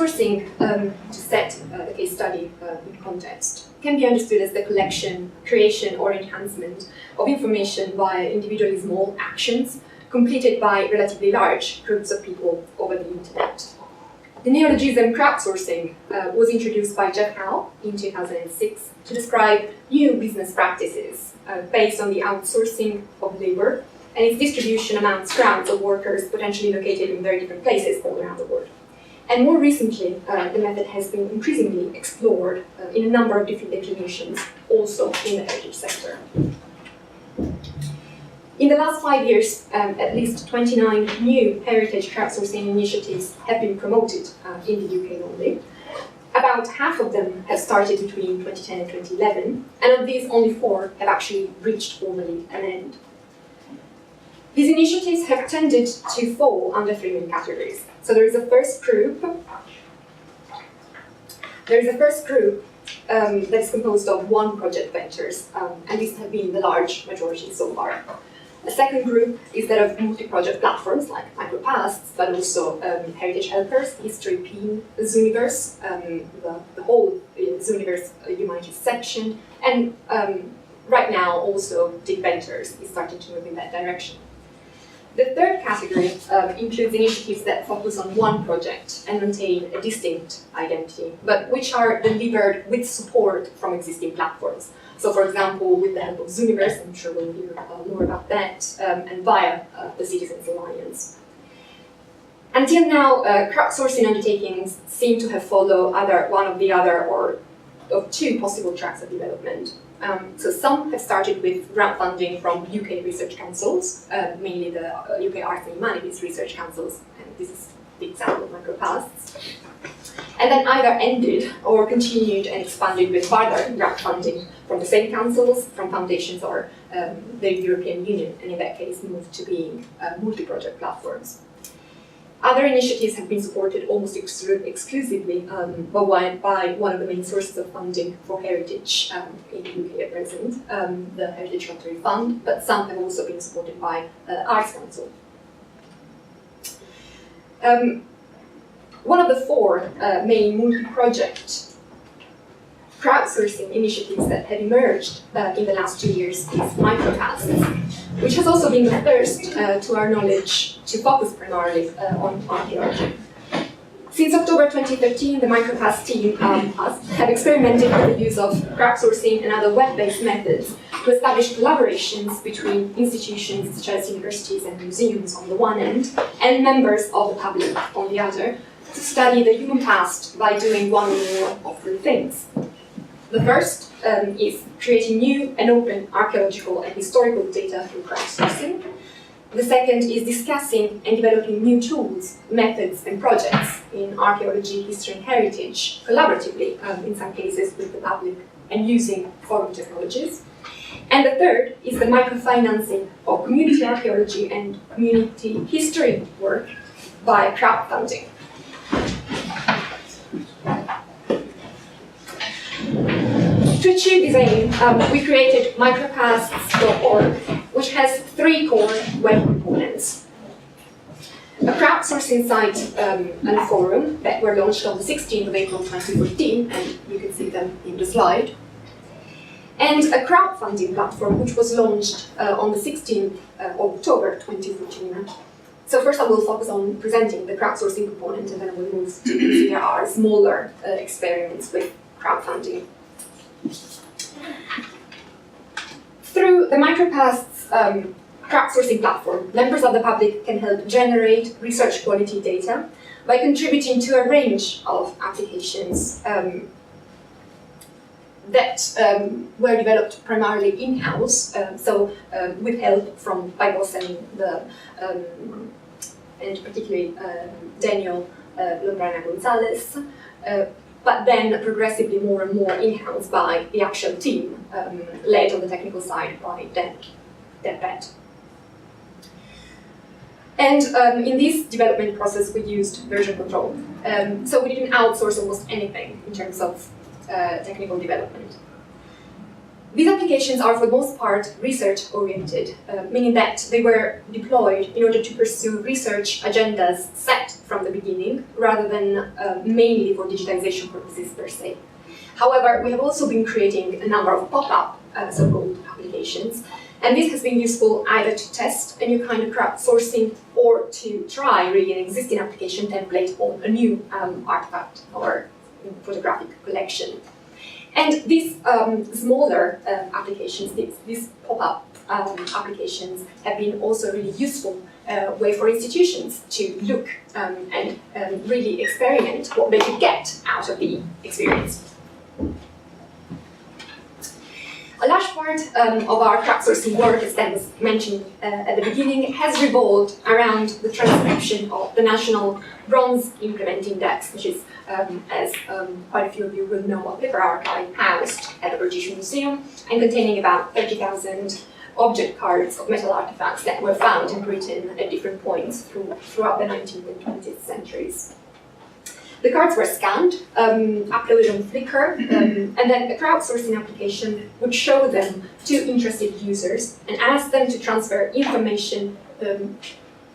crowdsourcing, to set the case study in context, can be understood as the collection, creation, or enhancement of information via individually small actions completed by relatively large groups of people over the internet. The neologism crowdsourcing was introduced by Jeff Howe in 2006 to describe new business practices based on the outsourcing of labor and its distribution amongst crowds of workers potentially located in very different places all around the world. And more recently, the method has been increasingly explored in a number of different declinations, also in the heritage sector. In the last 5 years, at least 29 new heritage crowdsourcing initiatives have been promoted in the UK only. About half of them have started between 2010 and 2011, and of these, only 4 have actually reached formally an end. These initiatives have tended to fall under 3 main categories. So there is a first group. That is composed of one project ventures, and these have been the large majority so far. A second group is that of multi-project platforms like MicroPasts, but also Heritage Helpers, History Pin, Zooniverse, the whole Zooniverse Humanities section, and right now also the Inventors is starting to move in that direction. The third category includes initiatives that focus on one project and maintain a distinct identity, but which are delivered with support from existing platforms. So, for example, with the help of Zooniverse, I'm sure we'll hear more about that, and via the Citizens Alliance. Until now, crowdsourcing undertakings seem to have followed either one of the other or of 2 possible tracks of development. So some have started with grant funding from UK research councils, mainly the UK Arts and Humanities research councils, and this is the example of MicroPasts. And then either ended or continued and expanded with further grant funding from the same councils, from foundations, or the European Union, and in that case moved to being multi-project platforms. Other initiatives have been supported almost exclusively by one of the main sources of funding for heritage in the UK at present, the Heritage Lottery Fund, but some have also been supported by Arts Council. One of the 4 main multi-project crowdsourcing initiatives that have emerged in the last 2 years is MicroPasts, which has also been the first, to our knowledge, to focus primarily on archaeology. Since October 2013, the MicroPasts team have experimented with the use of crowdsourcing and other web-based methods to establish collaborations between institutions such as universities and museums on the one end, and members of the public on the other, to study the human past by doing one or more of 3 things. The first is creating new and open archaeological and historical data through crowdsourcing. The second is discussing and developing new tools, methods, and projects in archaeology, history, and heritage collaboratively, in some cases with the public, and using forum technologies. And the third is the microfinancing of community archaeology and community history work via crowdfunding. To achieve this aim, we created micropasts.org, which has 3 core web components. A crowdsourcing site and a forum that were launched on the 16th of April 2014, and you can see them in the slide. And a crowdfunding platform, which was launched on the 16th of October 2014. So first I will focus on presenting the crowdsourcing component, and then I will move to consider our smaller experiments with crowdfunding. Through the MicroPasts crowdsourcing platform, members of the public can help generate research quality data by contributing to a range of applications that were developed primarily in-house, with help from Bybos and particularly Daniel Lombrana Gonzalez, but then progressively more and more in-house by the actual team, led on the technical side by Dan Pett. And in this development process, we used version control. So we didn't outsource almost anything in terms of technical development. These applications are for the most part research-oriented, meaning that they were deployed in order to pursue research agendas set from the beginning, rather than mainly for digitization purposes per se. However, we have also been creating a number of pop-up, so-called applications, and this has been useful either to test a new kind of crowdsourcing or to try really an existing application template on a new artifact or photographic collection. And these smaller applications, these pop-up applications, have been also a really useful way for institutions to look and really experiment what they could get out of the experience. A large part of our crowdsourcing work, as Dan was mentioned at the beginning, has revolved around the transcription of the National Bronze Implement Index, which is, as quite a few of you will know, a paper archive housed at the British Museum and containing about 30,000 object cards of metal artifacts that were found in Britain at different points throughout the 19th and 20th centuries. The cards were scanned, uploaded on Flickr, and then a crowdsourcing application would show them to interested users and ask them to transfer information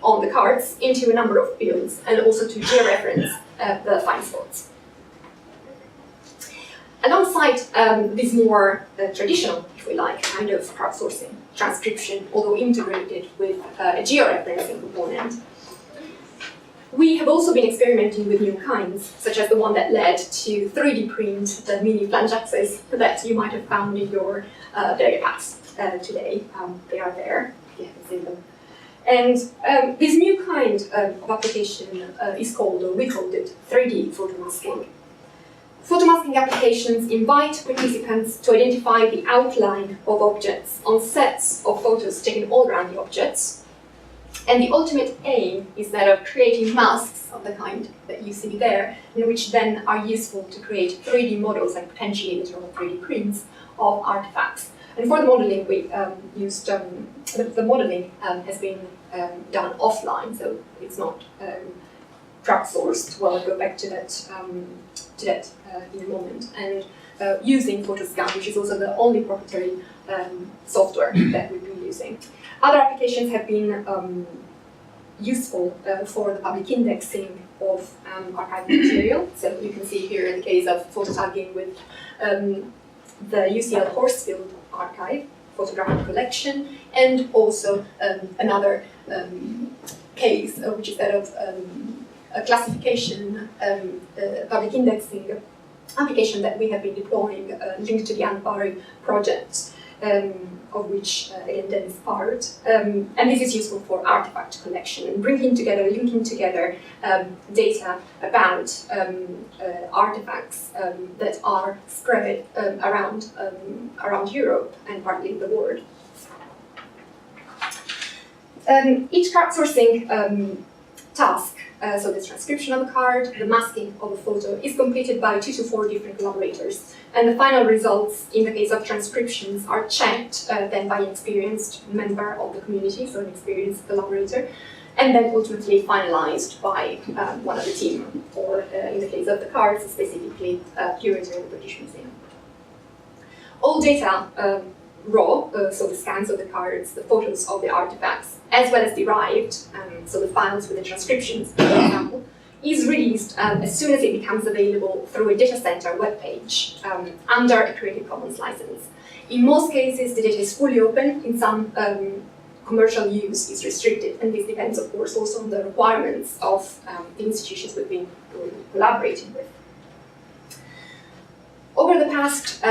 on the cards into a number of fields and also to georeference the find spots. Alongside this more traditional, if we like, kind of crowdsourcing transcription, although integrated with a georeferencing component, we have also been experimenting with new kinds, such as the one that led to 3D print the mini flange axes that you might have found in your delegate packs today. They are there, if you haven't seen them. And this new kind of application is called, or we called it, 3D photomasking. Photomasking applications invite participants to identify the outline of objects on sets of photos taken all around the objects. And the ultimate aim is that of creating masks of the kind that you see there, and which then are useful to create 3D models and potentially literal 3D prints of artifacts. And for the modeling, we used the modeling has been done offline, so it's not crowdsourced. Well, I'll go back to that in a moment. And using Photoscan, which is also the only proprietary software that we've been using. Other applications have been useful for the public indexing of archival material. So you can see here in the case of photo tagging with the UCL Horsfield archive, photographic collection, and also another case, which is that of a classification public indexing application that we have been deploying linked to the Anpari project, of which Ellen is part. And this is useful for artifact collection and linking together data about artifacts that are spread around Europe and partly the world. Each crowdsourcing task, so the transcription of a card, the masking of a photo, is completed by 2 to 4 different collaborators. And the final results, in the case of transcriptions, are checked then by an experienced member of the community, so an experienced collaborator, and then ultimately finalized by one of the team, or in the case of the cards, specifically curator in the British Museum. All data raw, so the scans of the cards, the photos of the artifacts, as well as derived, so the files with the transcriptions, for example, is released as soon as it becomes available through a data center webpage under a Creative Commons license. In most cases, the data is fully open. In some, commercial use is restricted, and this depends, of course, also on the requirements of the institutions we've been collaborating with. Over the past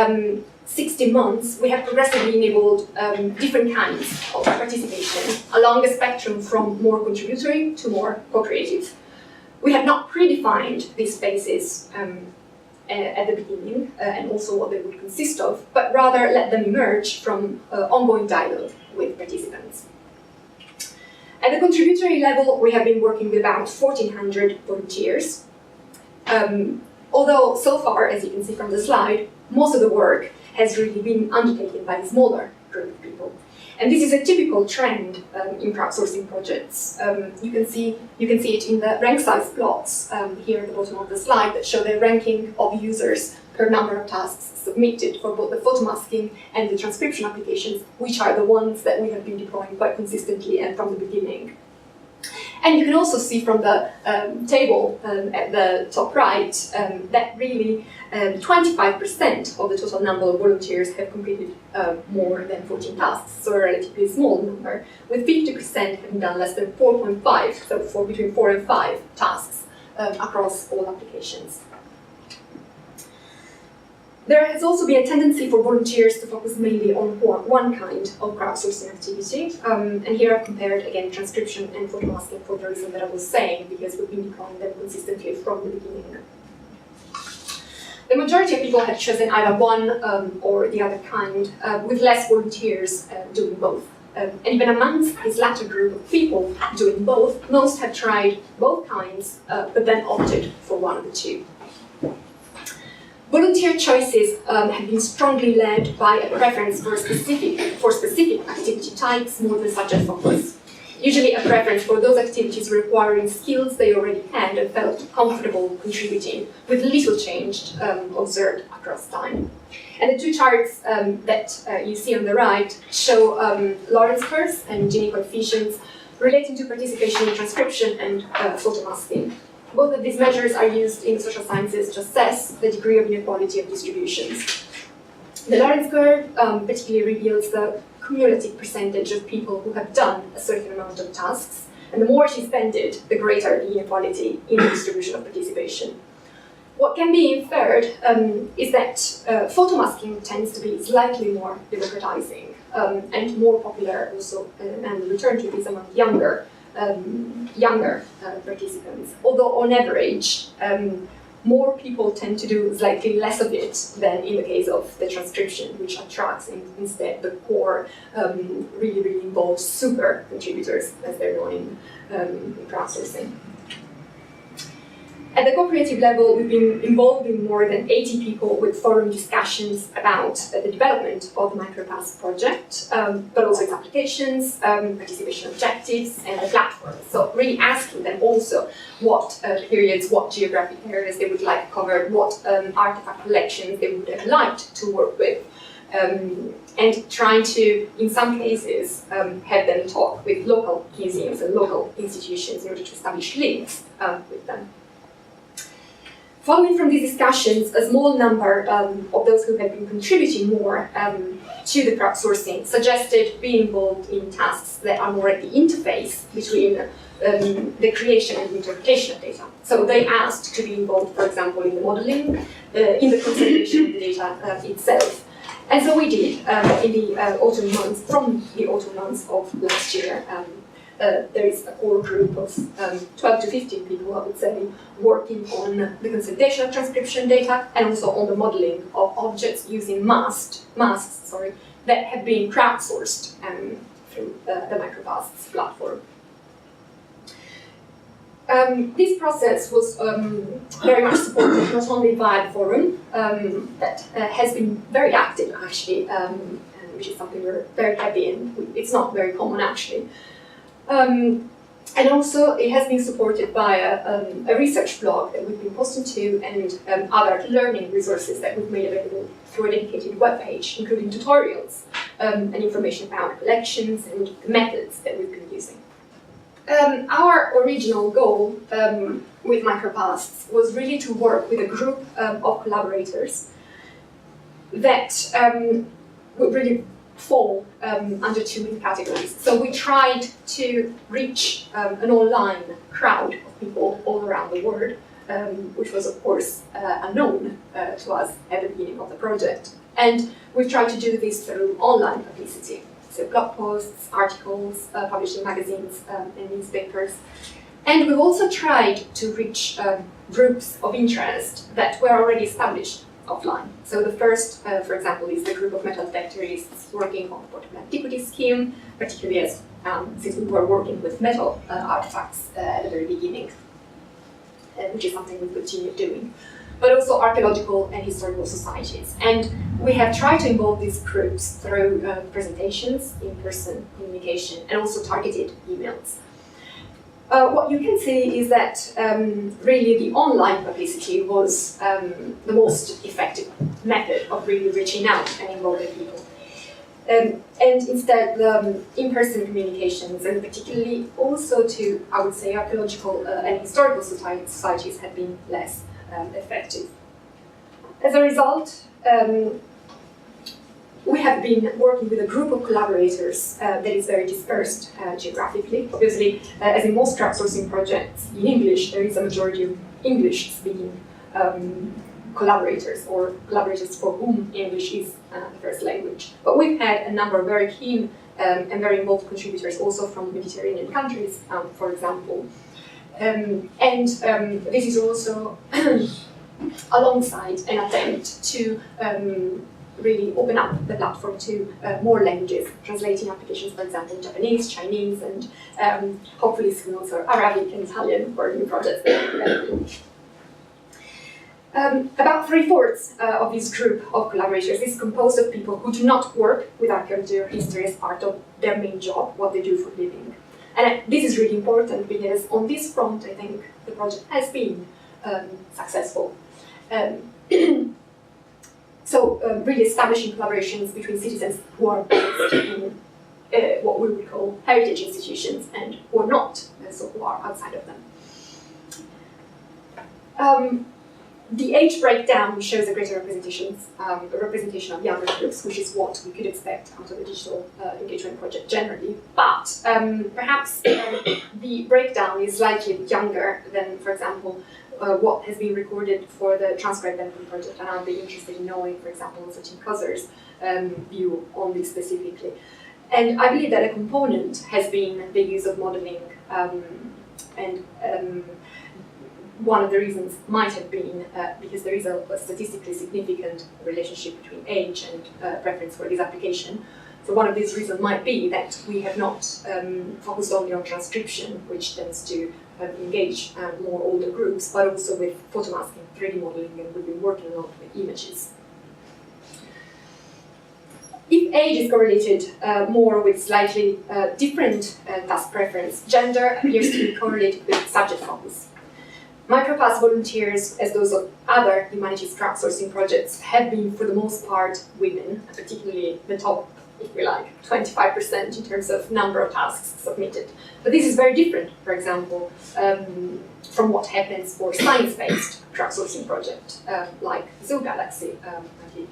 60 months, we have progressively enabled different kinds of participation along a spectrum from more contributory to more co-creative. We have not predefined these spaces at the beginning and also what they would consist of, but rather let them emerge from ongoing dialogue with participants. At the contributory level, we have been working with about 1,400 volunteers. Although so far, as you can see from the slide, most of the work has really been undertaken by a smaller group of people. And this is a typical trend in crowdsourcing projects. You can see it in the rank size plots here at the bottom of the slide that show the ranking of users per number of tasks submitted for both the photomasking and the transcription applications, which are the ones that we have been deploying quite consistently and from the beginning. And you can also see from the table at the top right that really 25% of the total number of volunteers have completed more than 14 tasks, so a relatively small number, with 50% having done less than 4.5, so between 4 and 5 tasks across all applications. There has also been a tendency for volunteers to focus mainly on one kind of crowdsourcing activity. And here I've compared, again, transcription and photomasking for the reason that I was saying, because we've been deploying them consistently from the beginning. The majority of people have chosen either one or the other kind, with less volunteers doing both. And even amongst this latter group of people doing both, most have tried both kinds, but then opted for one of the two. Volunteer choices have been strongly led by a preference for specific activity types more than subject focus. Usually a preference for those activities requiring skills they already had and felt comfortable contributing, with little change observed across time. And the two charts that you see on the right show Lorentz curves and Gini coefficients relating to participation in transcription and photomasking. Both of these measures are used in social sciences to assess the degree of inequality of distributions. The Lorentz curve particularly reveals the cumulative percentage of people who have done a certain amount of tasks, and the more it is banded, the greater the inequality in the distribution of participation. What can be inferred is that photomasking tends to be slightly more democratizing and more popular also, and we'll return to this among younger participants, although on average, more people tend to do slightly less of it than in the case of the transcription, which attracts instead the core, really involves super contributors, as they're known in crowdsourcing. At the co-creative level, we've been involving more than 80 people with forum discussions about the development of the MicroPasts project, but also its applications, participation objectives, and the platform. So really asking them also what periods, what geographic areas they would like covered, what artifact collections they would have liked to work with, and trying to, in some cases, have them talk with local museums and local institutions in order to establish links with them. Following from these discussions, a small number of those who had been contributing more to the crowdsourcing suggested being involved in tasks that are more at the interface between the creation and the interpretation of data. So they asked to be involved, for example, in the modeling, in the consolidation of the data itself. And so we did in the autumn months, from the autumn months of last year. There is a core group of 12 to 15 people, I would say, working on the consolidation of transcription data and also on the modeling of objects using masks that have been crowdsourced through the MicroPasts platform. This process was very much supported not only via the forum, that has been very active actually, which is something we're very happy in. It's not very common actually. And also it has been supported by a research blog that we've been posting to and other learning resources that we've made available through a dedicated webpage, including tutorials and information about collections and methods that we've been using. Our original goal with MicroPasts was really to work with a group of collaborators that would really fall under two main categories. So we tried to reach an online crowd of people all around the world, which was of course unknown to us at the beginning of the project. And we tried to do this through online publicity, so blog posts, articles, published in magazines and newspapers. And we've also tried to reach groups of interest that were already established offline. So the first, for example, is the group of metal detectorists working on the portable antiquity scheme, particularly as since we were working with metal artifacts at the very beginning, which is something we continue doing. But also archaeological and historical societies. And we have tried to involve these groups through presentations, in-person communication, and also targeted emails. What you can see is that really the online publicity was the most effective method of really reaching out and involving people. And instead, the in-person communications, and particularly also to, I would say, archaeological and historical societies, have been less effective. As a result, we have been working with a group of collaborators that is very dispersed geographically. Obviously, as in most crowdsourcing projects in English, there is a majority of English-speaking collaborators, or collaborators for whom English is the first language. But we've had a number of very keen and very involved contributors also from Mediterranean countries, for example. This is also alongside an attempt to really open up the platform to more languages, translating applications, for example, in Japanese, Chinese, and hopefully soon also Arabic and Italian for new projects. About 3/4 of this group of collaborators is composed of people who do not work with archaeology or history as part of their main job, what they do for a living. And this is really important because on this front, I think the project has been successful. Really establishing collaborations between citizens who are based in what we would call heritage institutions and who are not, so who are outside of them. The age breakdown shows a greater representation of younger groups, which is what we could expect out of a digital engagement project generally. But perhaps the breakdown is slightly younger than, for example, what has been recorded for the transcribe benefit project, and I'll be interested in knowing, for example, Sachin Kozer's view on this specifically. And I believe that a component has been the use of modeling, one of the reasons might have been because there is a statistically significant relationship between age and preference for this application. So one of these reasons might be that we have not focused only on transcription, which tends to engage more older groups, but also with photomasking, 3D modeling, and we've been working a lot with images. If age is correlated more with slightly different task preference, gender appears to be correlated with subject focus. MicroPasts volunteers, as those of other humanities crowdsourcing projects, have been, for the most part, women, particularly the top, if we like, 25% in terms of number of tasks submitted. But this is very different, for example, from what happens for science-based crowdsourcing project, like Zoo Galaxy, at this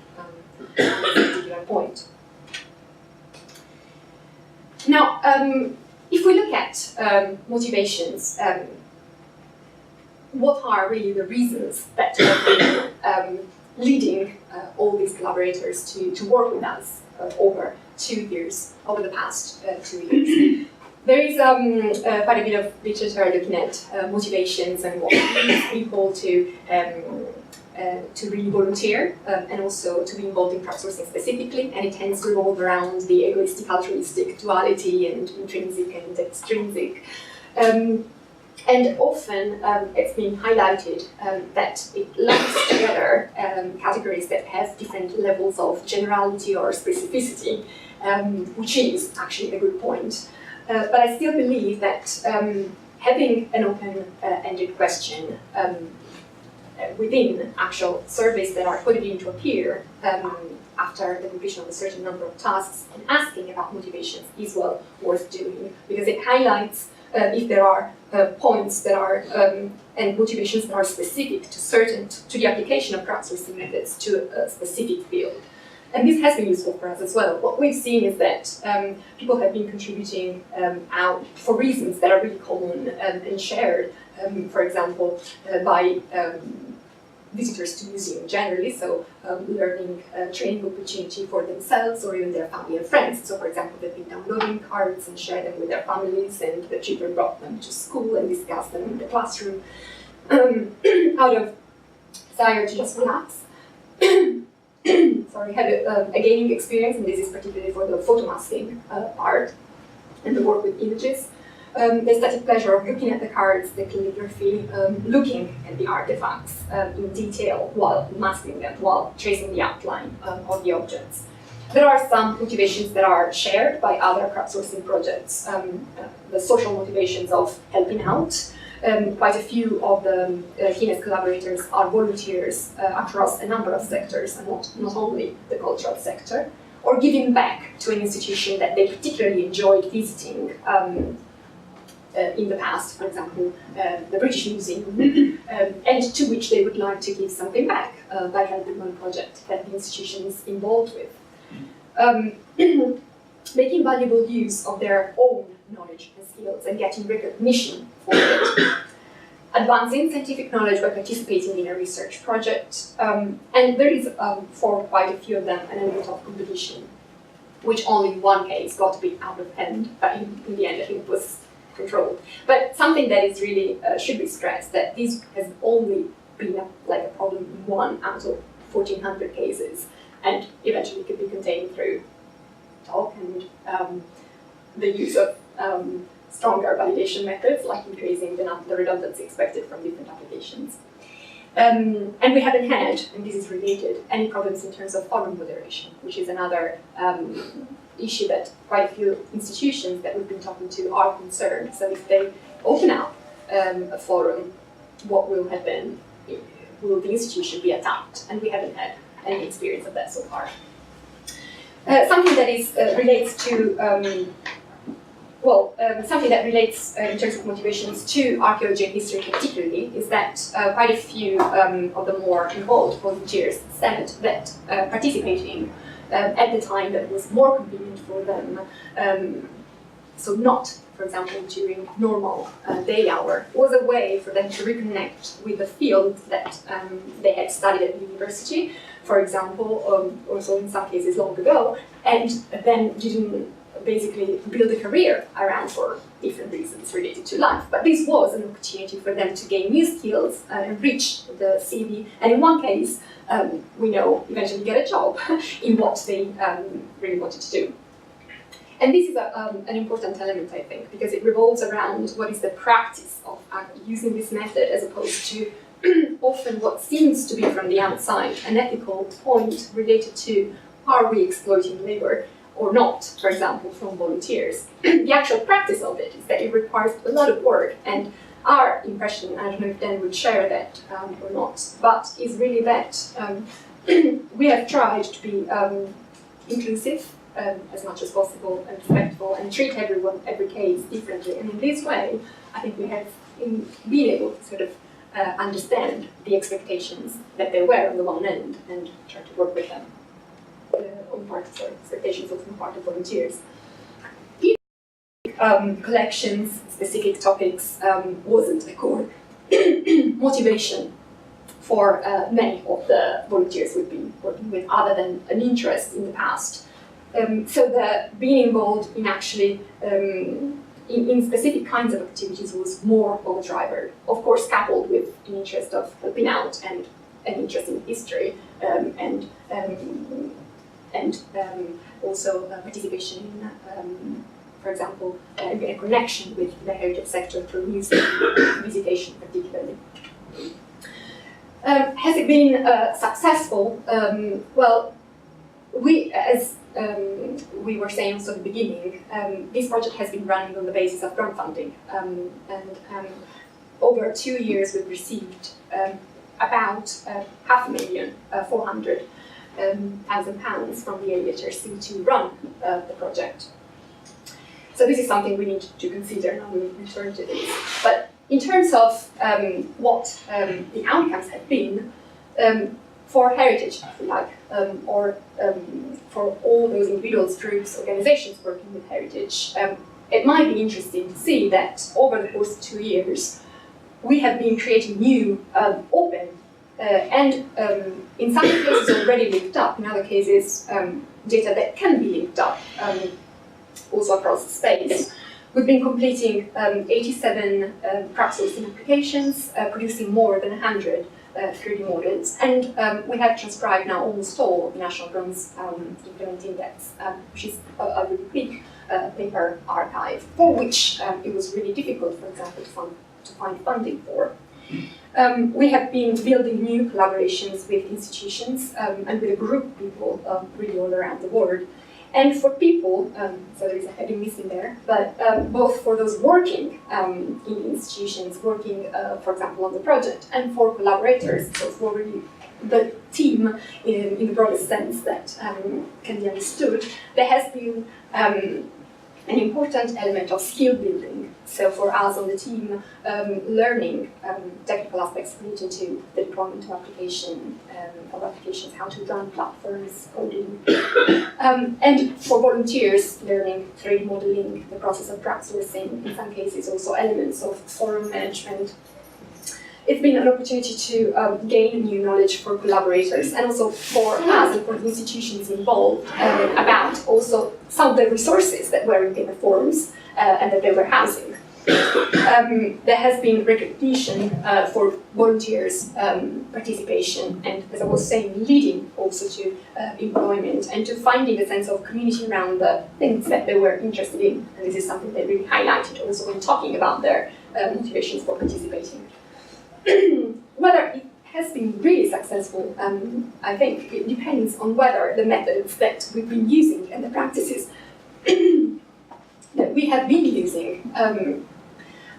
particular point. Now, if we look at motivations, what are really the reasons that have been leading all these collaborators to work with us over the past 2 years? There is quite a bit of literature looking at motivations and what leads people to really volunteer and also to be involved in crowdsourcing specifically, and it tends to revolve around the egoistic altruistic duality and intrinsic and extrinsic. And often it's been highlighted that it lumps together categories that have different levels of generality or specificity, which is actually a good point. But I still believe that having an open-ended question within actual surveys that are put into a peer after the completion of a certain number of tasks and asking about motivations is well worth doing, because it highlights if there are points that are and motivations that are specific to the application of crowdsourcing methods to a specific field. And this has been useful for us as well. What we've seen is that people have been contributing out for reasons that are really common and shared, for example, by visitors to museums generally, so learning training opportunity for themselves or even their family and friends. So for example, they've been downloading cards and share them with their families, and the children brought them to school and discussed them in the classroom out of desire to just relax. Sorry, have a gaming experience, and this is particularly for the photomasking part and the work with images. The aesthetic pleasure of looking at the cards, the calligraphy, looking at the artifacts in detail while masking them, while tracing the outline of the objects. There are some motivations that are shared by other crowdsourcing projects, the social motivations of helping out. Quite a few of the Kines collaborators are volunteers across a number of sectors, and not only the cultural sector, or giving back to an institution that they particularly enjoyed visiting in the past, for example, the British Museum, and to which they would like to give something back by helping on a project that the institution is involved with. Making valuable use of their own knowledge and skills and getting recognition for it. Advancing scientific knowledge by participating in a research project. And there is, for quite a few of them, an element of competition, which only in one case got a bit out of hand, but in the end I think it was controlled. But something that is really, should be stressed, that this has only been a problem in 1 out of 1,400 cases, and eventually could be contained through talk and the use of stronger validation methods, like increasing the redundancy expected from different applications. And we haven't had, and this is related, any problems in terms of forum moderation, which is another issue that quite a few institutions that we've been talking to are concerned. So if they open up a forum, what will happen? Will the institution be attacked? And we haven't had any experience of that so far. Something that relates to something that relates in terms of motivations to archaeology and history particularly is that quite a few of the more involved volunteers said that participating at the time that was more convenient for them, so not, for example, during normal day hour, was a way for them to reconnect with the field that they had studied at university, for example, also in some cases long ago, and then didn't basically build a career around for different reasons related to life. But this was an opportunity for them to gain new skills, enrich the CV, and in one case, we know, eventually get a job in what they really wanted to do. And this is an important element, I think, because it revolves around what is the practice of using this method as opposed to often what seems to be from the outside an ethical point related to are we exploiting labor or not, for example, from volunteers. The actual practice of it is that it requires a lot of work, and our impression, I don't know if Dan would share that or not, but is really that we have tried to be inclusive as much as possible and respectful and treat every case differently. And in this way, I think we have been able to sort of understand the expectations that there were on the one end and try to work with them. Expectations of the part of volunteers. Collections, specific topics wasn't a core motivation for many of the volunteers we've been working with, other than an interest in the past. So the being involved in actually in specific kinds of activities was more of a driver, of course coupled with an interest of helping out and an interest in history and also participation in, for example, a connection with the heritage sector through music, visitation particularly. Has it been successful? Well, as we were saying also at the beginning, this project has been running on the basis of crowdfunding, and over 2 years we've received about £500,400,000 from the AHRC to run the project. So this is something we need to consider, and I will return to this. But in terms of what the outcomes have been, for heritage, if you like, or for all those individuals, groups, organizations working with heritage, it might be interesting to see that over the course of 2 years, we have been creating new, open, and in some cases already linked up, in other cases data that can be linked up, also across the space. We've been completing 87 crowdsourcing applications, producing more than 100 3D models, and we have transcribed now almost all of the National Bronze Implement Index, which is a really big paper archive, for which it was really difficult, for example, to find funding for. We have been building new collaborations with institutions and with a group of people really all around the world. And for people, so there is a heading missing there, but both for those working in institutions, working, for example, on the project, and for collaborators, so for really the team in the broadest sense that can be understood, there has been an important element of skill building. So for us on the team, learning technical aspects related to the deployment of applications, how to run platforms, coding, and for volunteers, learning 3D modeling, the process of crowdsourcing, in some cases also elements of forum management. It's been an opportunity to gain new knowledge for collaborators and also for us and for the institutions involved about also some of the resources that were in the forums and that they were housing. There has been recognition for volunteers' participation and, as I was saying, leading also to employment and to finding a sense of community around the things that they were interested in. And this is something they really highlighted also when talking about their motivations for participating. Whether it has been really successful, I think it depends on whether the methods that we've been using and the practices that we have been using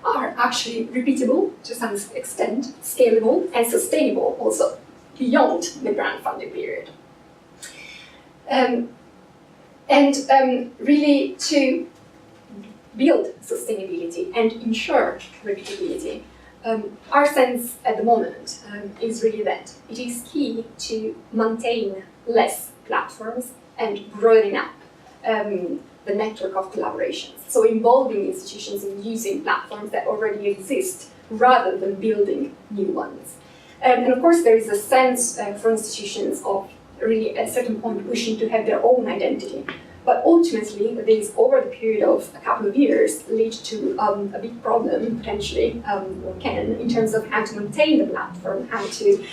are actually repeatable to some extent, scalable and sustainable also beyond the grant funding period. Really to build sustainability and ensure repeatability, our sense at the moment is really that it is key to maintain less platforms and broaden up the network of collaborations. So involving institutions in using platforms that already exist rather than building new ones. And of course there is a sense for institutions of really at a certain point wishing to have their own identity. But ultimately, these, over the period of a couple of years, lead to a big problem, potentially, or can, in terms of how to maintain the platform, how to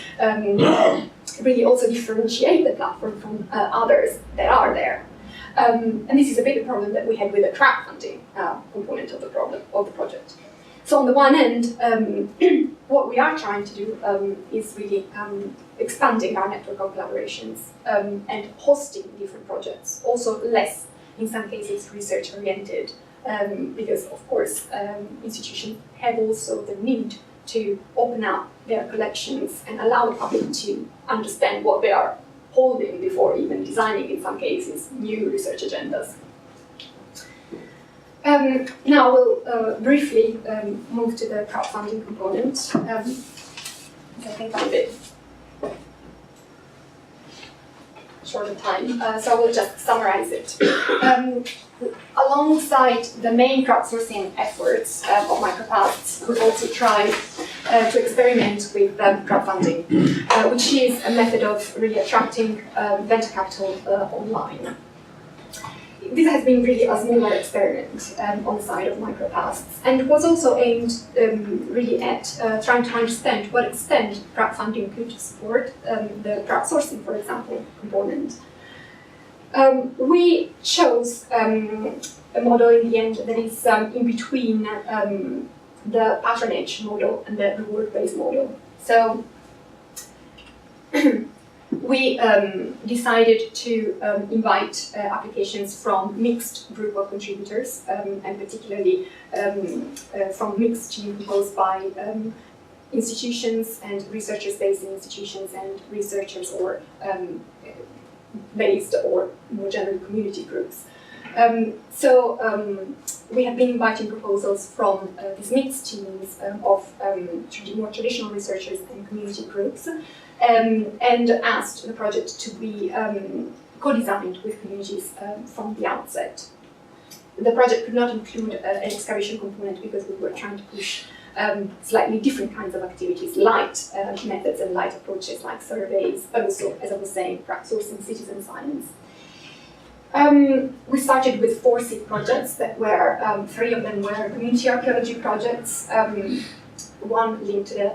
really also differentiate the platform from others that are there. And this is a bit the problem that we had with the crowdfunding component of the project. So on the one end, what we are trying to do is really expanding our network of collaborations and hosting different projects, also less, in some cases, research-oriented, because, of course, institutions have also the need to open up their collections and allow the public to understand what they are holding before even designing, in some cases, new research agendas. Now we'll briefly move to the crowdfunding component. I think I'm a bit short of time, so I will just summarize it. Alongside the main crowdsourcing efforts of MicroPasts, we've also tried to experiment with crowdfunding, which is a method of really attracting venture capital online. This has been really a smaller experiment on the side of MicroPasts, and was also aimed really at trying to understand to what extent crowdfunding could support the crowdsourcing, for example, component. We chose a model in the end that is in between the patronage model and the reward-based model. So we decided to invite applications from mixed group of contributors, and particularly from mixed team composed by institutions and researchers based in institutions and researchers or based or more generally community groups. We have been inviting proposals from these mixed teams of more traditional researchers and community groups, and asked the project to be co-designed with communities from the outset. The project could not include an excavation component because we were trying to push slightly different kinds of activities, light methods and light approaches like surveys, but also, as I was saying, crowdsourcing citizen science. We started with 4 seed projects that were, 3 of them were community archaeology projects, 1 linked to the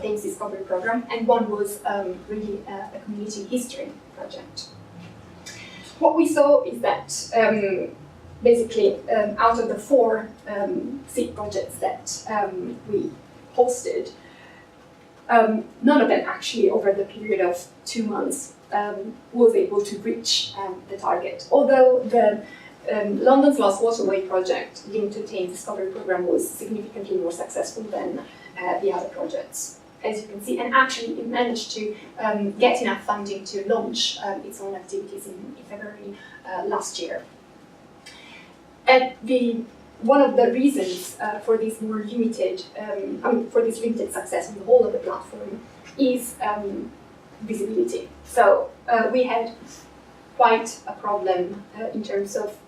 Thames Discovery Program, and 1 was really a community history project. What we saw is that basically out of the 4 seed projects that we hosted, none of them actually over the period of 2 months was able to reach the target. Although the London's Lost Waterway project linked to Thames Discovery Programme was significantly more successful than the other projects, as you can see, and actually it managed to get enough funding to launch its own activities in February last year. And one of the reasons for this more limited, for this limited success on the whole of the platform is visibility. So we had quite a problem in terms of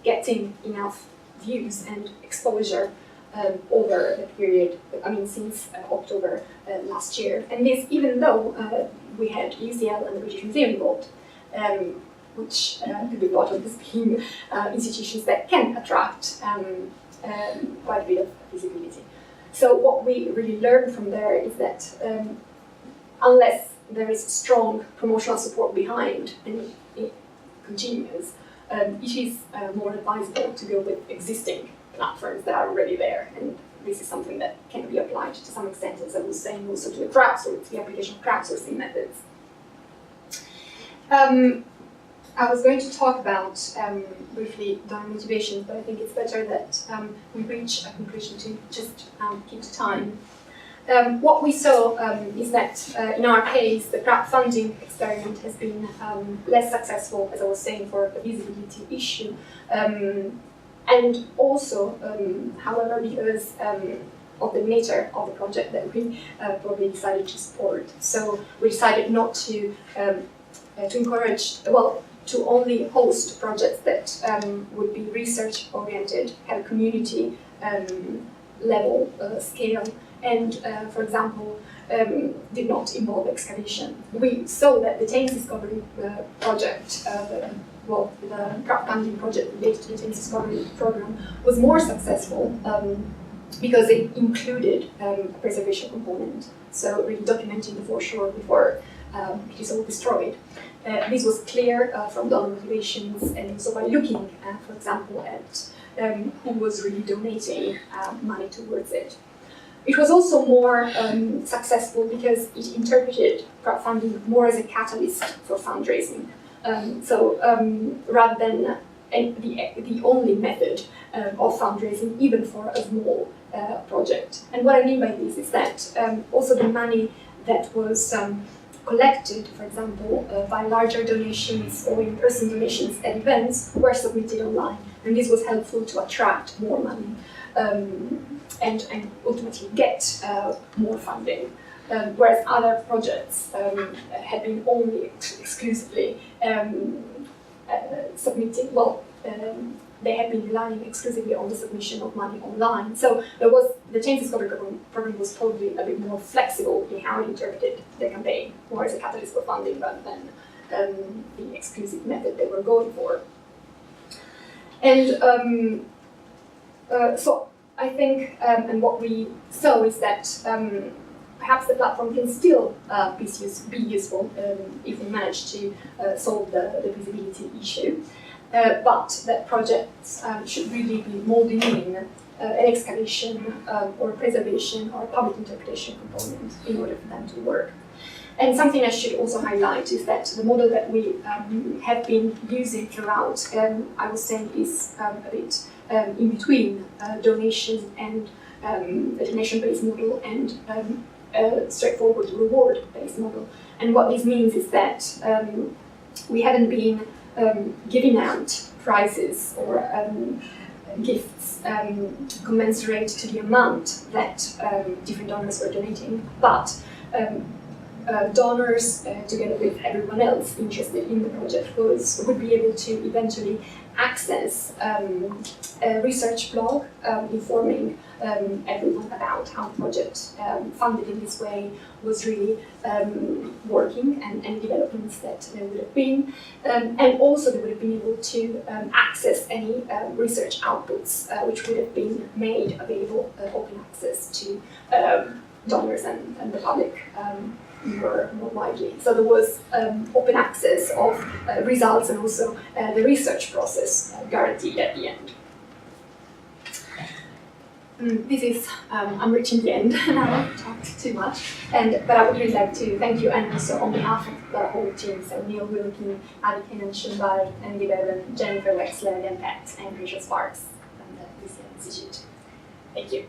getting enough views and exposure over the period, since October last year. And this even though we had UCL and the British Museum involved, which could be thought of as being institutions that can attract quite a bit of visibility. So what we really learned from there is that unless there is strong promotional support behind and it continues, it is more advisable to go with existing platforms that are already there. And this is something that can be applied to some extent, as I was saying, also to the application of crowdsourcing methods. I was going to talk about briefly donor motivations, but I think it's better that we reach a conclusion to just keep to time. What we saw is that in our case, the crowdfunding experiment has been less successful, as I was saying, for the visibility issue. And also, however, because of the nature of the project that we probably decided to support. So we decided not to encourage, to only host projects that would be research-oriented, have a community level scale, and, for example, did not involve excavation. We saw that the Thames Discovery project, the crowdfunding project related to the Thames Discovery Programme, was more successful because it included a preservation component, so really documenting the foreshore before it is all destroyed. This was clear from donor motivations, and also by looking, for example, at who was really donating money towards it. It was also more successful because it interpreted crowdfunding more as a catalyst for fundraising. Rather than the only method of fundraising, even for a small project. And what I mean by this is that also the money that was collected, for example, by larger donations or in-person donations at events were submitted online. And this was helpful to attract more money and ultimately get more funding. Whereas other projects had been only exclusively submitting, they had been relying exclusively on the submission of money online. So the Thames Discovery Programme was probably a bit more flexible in how it interpreted the campaign, more as a catalyst for funding rather than the exclusive method they were going for. And so I think, and what we saw is that perhaps the platform can still be useful if we manage to solve the visibility issue. But that projects should really be molding in an excavation or preservation or public interpretation component in order for them to work. And something I should also highlight is that the model that we have been using throughout, I would say, is a bit in between donation and a donation-based model and a straightforward reward-based model. And what this means is that we haven't been giving out prizes or gifts commensurate to the amount that different donors were donating, but donors, together with everyone else interested in the project, would be able to eventually access a research blog informing everyone about how the project funded in this way was really working and any developments that there would have been. And also they would have been able to access any research outputs which would have been made available open access to donors and the public more widely. So there was open access of results and also the research process guaranteed at the end. this is, I'm reaching the end now, I've talked too much, but I would really like to thank you, and also on behalf of the whole team, so Neil Wilkie, Aviken Schönberg, and Bevan, Jennifer Wexler, and Pat, and Richard Sparks from the UCL Institute. Thank you.